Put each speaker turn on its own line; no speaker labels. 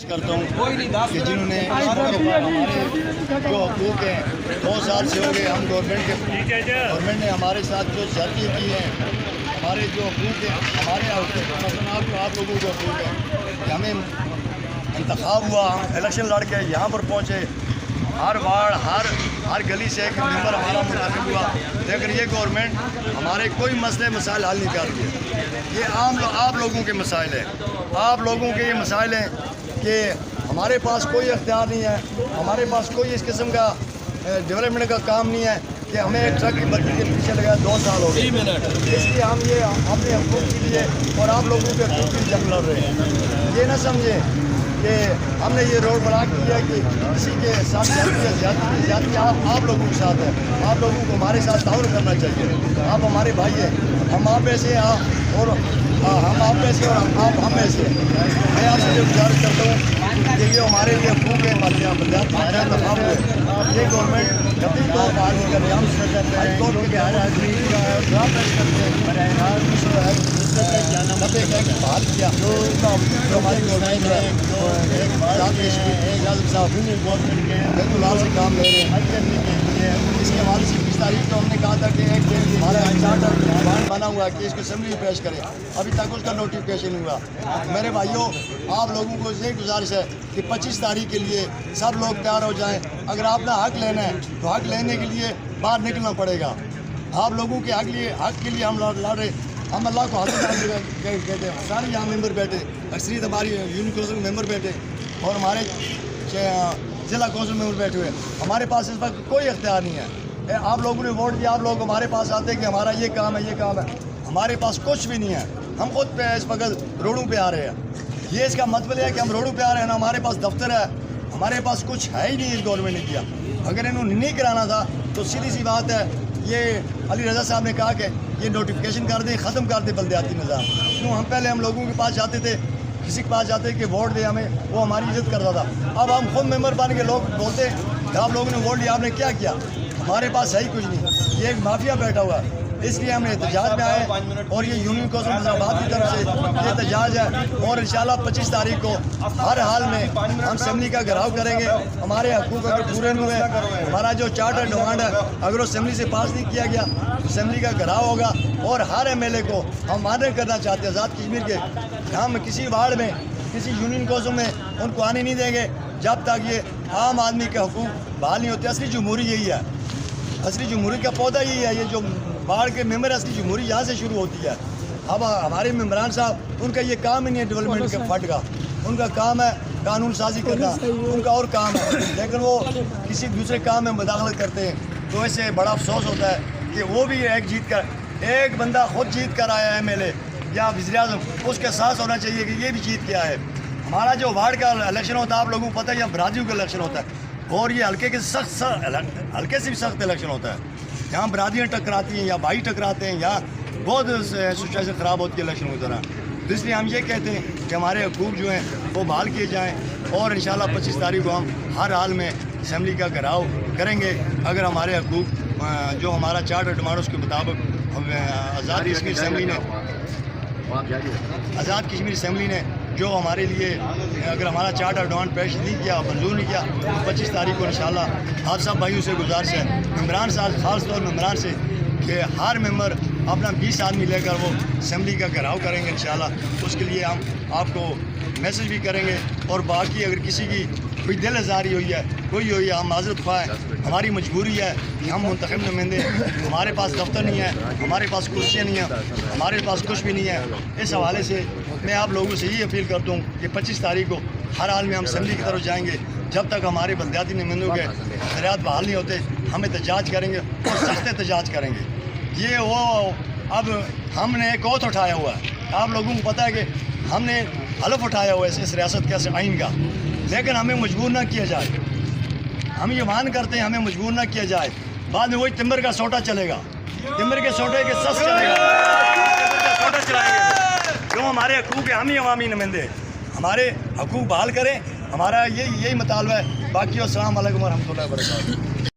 Request کرتا ہوں کہ جنہوں نے ہمارے جو حقوق ہیں 2 سال سے ہو گئے، ہم گورنمنٹ نے ہمارے ساتھ جو زیادتی کی ہے، ہمارے جو حقوق ہیں، ہمارے مثلاً آپ لوگوں کو حقوق ہے کہ ہمیں انتخاب ہوا، الیکشن لڑ کے یہاں پر پہنچے، ہر وارڈ ہر گلی سے ایک ممبر ہمارا منتخب ہوا، لیکن یہ گورنمنٹ ہمارے کوئی مسئلے مسائل حل نہیں کر رہی ہے۔ یہ آپ لوگوں کے مسائل ہیں، آپ لوگوں کے یہ مسائل ہیں کہ ہمارے پاس کوئی اختیار نہیں ہے، ہمارے پاس کوئی اس قسم کا ڈیولپمنٹ کا کام نہیں ہے کہ ہمیں ایک ٹرک کی بگی کے پیچھے لگا 2 سال ہو گئے، اس لیے ہم یہ اپنے حقوق کے لیے اور آپ لوگوں کے حقوق کے لیے جنگ لڑ رہے ہیں۔ یہ نہ سمجھیں کہ ہم نے یہ روڈ بلاک کیا کہ کسی کے ساتھ زیادتی آپ لوگوں کے ساتھ ہے، آپ لوگوں کو ہمارے ساتھ تعاون کرنا چاہیے، آپ ہمارے بھائی ہیں، ہم آپ ایسے ہیں اور ہم آپ ایسے اور آپ ہم ایسے ہیں۔ میں آپ سے یہ گزارش کرتا ہوں کہ یہ ہمارے لیے حقوق ہے، بلدیاتی انتخاب ہوئے، یہ گورنمنٹ جب بھی تو بحال نہیں کر رہے، ہم ہائی کورٹ کے ہر آدمی ڈرا پیش کرتے ہیں، براہ راست بحال کیا جو ہماری گورنمنٹ ہے لال سے کام لے رہے ہیں۔ اس کے حوالے سے 20 تاریخ کو ہم نے کہا تھا کہ ایک ہمارا چارٹر ڈیمانڈ بنا ہوا ہے کہ اس کو اسمبلی میں پیش کریں، ابھی تک اس کا نوٹیفکیشن نہیں ہوا۔ میرے بھائیوں، آپ لوگوں کو یہ گزارش ہے کہ 25 تاریخ کے لیے سب لوگ تیار ہو جائیں۔ اگر آپ نے حق لینا ہے تو حق لینے کے لیے باہر نکلنا پڑے گا۔ آپ لوگوں کے حق کے لیے ہم لڑ رہے، ہم اللہ کو حاضر کہتے ہیں، سارے یہاں ممبر بیٹھے، اکثریت ہماری یونین کونسل ممبر بیٹھے اور ہمارے ضلع کونسل ممبر بیٹھے ہوئے، ہمارے پاس اس وقت کوئی اختیار نہیں ہے۔ آپ لوگوں نے ووٹ دیا، آپ لوگ ہمارے پاس آتے ہیں کہ ہمارا یہ کام ہے، یہ کام ہے، ہمارے پاس کچھ بھی نہیں ہے۔ ہم خود پہ اس وقت روڈوں پہ آ رہے ہیں۔ یہ اس کا مطلب ہے کہ ہم روڈوں پہ آ رہے ہیں، نا ہمارے پاس دفتر ہے، ہمارے پاس کچھ ہے ہی نہیں۔ اس گورنمنٹ نے کیا، اگر انہوں نے نہیں کرانا تھا تو سیدھی سی بات ہے، یہ علی رضا صاحب نے کہا کہ یہ نوٹیفکیشن کر دیں، ختم کر دیں بلدیاتی نظام۔ کیوں ہم پہلے ہم لوگوں کے پاس جاتے تھے، کسی کے پاس جاتے کہ ووٹ دے ہمیں، وہ ہماری عزت کرتا تھا۔ اب ہم خود ممبر بن کے لوگ بولتے کہ آپ لوگوں نے ووٹ دیا، آپ نے کیا کیا؟ ہمارے پاس ہے ہی کچھ نہیں، یہ ایک مافیا بیٹھا ہوا ہے۔ اس لیے ہم نے احتجاج میں آئے اور یہ یونین کونسل مظاہرات کی طرف سے یہ احتجاج ہے، اور انشاءاللہ 25 تاریخ کو ہر حال میں ہم اسمبلی کا گھراؤ کریں گے۔ ہمارے حقوق اگر پورے نہیں ہوئے، ہمارا جو چارٹر ڈیمانڈ ہے اگر وہ اسمبلی سے پاس نہیں کیا گیا، اسمبلی کا گھراؤ ہوگا۔ اور ہر ایم ایل اے کو ہم مانع کرنا چاہتے ہیں آزاد کشمیر کے، ہم کسی وارڈ میں کسی یونین کونسل میں ان کو آنے نہیں دیں گے جب تک یہ عام آدمی کے حقوق بحال نہیں ہوتے۔ اصلی جمہوری یہی ہے، اصلی جمہوری کا پودا یہی ہے، یہ جو وارڈ کے ممبر اصلی جمہوری یہاں سے شروع ہوتی ہے۔ اب ہمارے ممبران صاحب، ان کا یہ کام ہی نہیں ہے ڈیولپمنٹ کے فنڈ کا، ان کا کام ہے قانون سازی کرنا، ان کا اور کام ہے، لیکن وہ کسی دوسرے کام میں مداخلت کرتے ہیں۔ تو اس سے بڑا افسوس ہوتا ہے کہ وہ بھی ایک بندہ خود جیت کر آیا ہے ایم ایل اے یا وزیر اعظم، اس کا احساس ہونا چاہیے کہ یہ بھی جیت کے آیا ہے۔ ہمارا جو وارڈ کا الیکشن ہوتا ہے آپ لوگوں کو پتہ ہے، یا برادریوں کا الیکشن ہوتا ہے، اور یہ ہلکے سے بھی سخت الیکشن ہوتا ہے۔ یہاں برادریاں ٹکراتی ہیں یا بھائی ٹکراتے ہیں یا بہت سچویشن خراب ہوتی ہے الیکشن کی طرح۔ تو اس لیے ہم یہ کہتے ہیں کہ ہمارے حقوق جو ہیں وہ بحال کیے جائیں، اور انشاءاللہ 25 تاریخ کو ہم ہر حال میں اسمبلی کا گھراؤ کریں گے اگر ہمارے حقوق جو ہمارا چارٹر ڈیمانڈ اس کے مطابق آزاد کشمیر اسمبلی نے جو ہمارے لیے اگر ہمارا چارٹر ڈیمانڈ پیش نہیں کیا، منظور نہیں کیا، تو 25 تاریخ کو انشاءاللہ آپ سب بھائیوں سے گزارش ہے، ممبران صاحب خاص طور ممبران سے، کہ ہر ممبر اپنا 20 آدمی لے کر وہ اسمبلی کا گھراؤ کریں گے انشاءاللہ۔ اس کے لیے ہم آپ کو میسج بھی کریں گے، اور باقی اگر کسی کی کوئی دل آزاری ہوئی ہے، کوئی ہوئی ہے، ہم معذرت خواہ ہیں، ہماری مجبوری ہے کہ ہم منتخب نمائندے، ہمارے پاس دفتر نہیں ہے، ہمارے پاس کرسیاں نہیں ہیں، ہمارے پاس کچھ بھی نہیں ہے۔ اس حوالے سے میں آپ لوگوں سے یہ اپیل کرتا ہوں کہ 25 تاریخ کو ہر حال میں ہم اسمبلی کی طرف جائیں گے، جب تک ہمارے بلدیاتی نمائندوں کے اختیارات بحال نہیں ہوتے ہم احتجاج کریں گے، اور سخت احتجاج کریں گے۔ یہ وہ اب ہم نے ایک اوتھ اٹھایا ہوا ہے، آپ لوگوں کو پتہ ہے کہ ہم نے حلف اٹھایا ہوا ہے اس ریاست کے آئین کا، لیکن ہمیں مجبور نہ کیا جائے۔ ہم یہ مان کرتے ہیں ہمیں مجبور نہ کیا جائے، بعد میں وہی تمبر کا سوٹا چلے گا، تمبر کے سوٹے کے سس چلے گا، سوٹا چلائیں گے۔ کیوں؟ ہمارے حقوق ہیں، ہم ہی عوامی نمائندے، ہمارے حقوق بحال کریں، ہمارا یہی مطالبہ ہے۔ باقی السلام علیکم ورحمۃ اللہ وبرکاتہ۔